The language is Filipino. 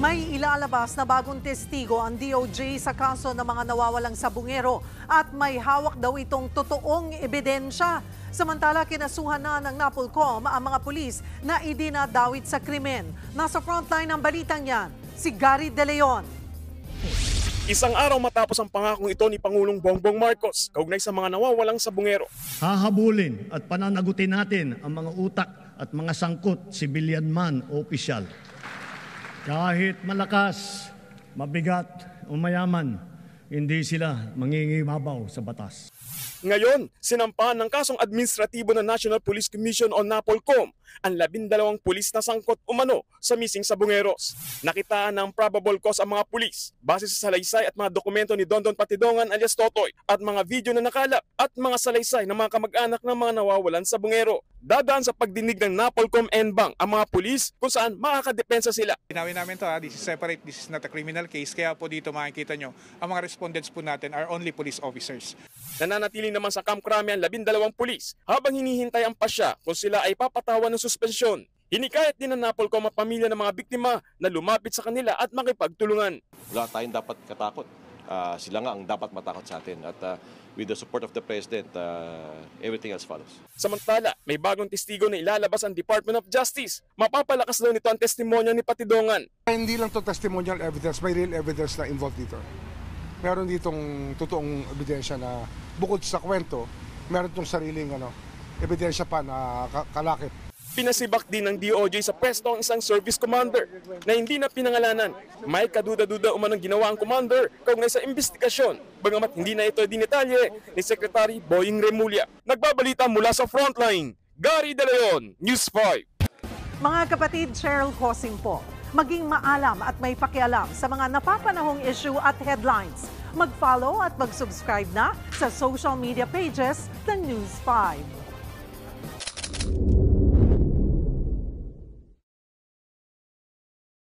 May ilalabas na bagong testigo ang DOJ sa kaso ng mga nawawalang sabungero at may hawak daw itong totoong ebidensya. Samantala, kinasuhan na ng NAPOLCOM ang mga pulis na idinadawit sa krimen. Nasa frontline ng balitang yan, si Gary De Leon. Isang araw matapos ang pangakong ito ni Pangulong Bongbong Marcos kaugnay sa mga nawawalang sabungero. Hahabulin at pananagutin natin ang mga utak at mga sangkot, civilian man o opisyal. Kahit malakas, mabigat o mayaman, hindi sila mangingibabaw sa batas. Ngayon, sinampahan ng kasong administratibo ng National Police Commission o NAPOLCOM ang 12 pulis na sangkot umano sa missing sabungeros. Nakitaan ng probable cause ang mga pulis base sa salaysay at mga dokumento ni Dondon Patidongan alias Totoy at mga video na nakalap at mga salaysay ng mga kamag-anak ng mga nawawalan sabungero. Dadaan sa pagdinig ng NAPOLCOM NBANG ang mga pulis kung saan makakadepensa sila. Linawin namin ito, this is separate, this is not a criminal case. Kaya po dito makikita nyo, ang mga respondents po natin are only police officers. Nananatili naman sa Camp Crame ang 12 pulis habang hinihintay ang pasya kung sila ay papatawan ng suspensyon. Hinikayat din ng NAPOLCOM ang pamilya ng mga biktima na lumapit sa kanila at makipagtulungan. Wala tayong dapat katakot. Sila nga ang dapat matakot sa atin. At with the support of the President, everything else follows. Samantala, may bagong testigo na ilalabas ang Department of Justice. Mapapalakas daw nito ang testimonya ni Patidongan. Hindi lang to testimonial evidence, may real evidence na involved dito. Meron ditong totoong ebidensya na bukod sa kwento, meron itong sariling ebidensya pa na kalakip. Pinasibak din ng DOJ sa pwesto ang isang service commander na hindi na pinangalanan. May kaduda-duda umanong ginawa ang commander kaugnay sa investigasyon, bagamat hindi na ito dinetalye ni Secretary Boying Remulla. Nagbabalita mula sa frontline, Gary De Leon, News 5. Mga kapatid, Cheryl Cosing po. Maging maalam at may pakialam sa mga napapanahong issue at headlines. Mag-follow at mag-subscribe na sa social media pages ng News 5.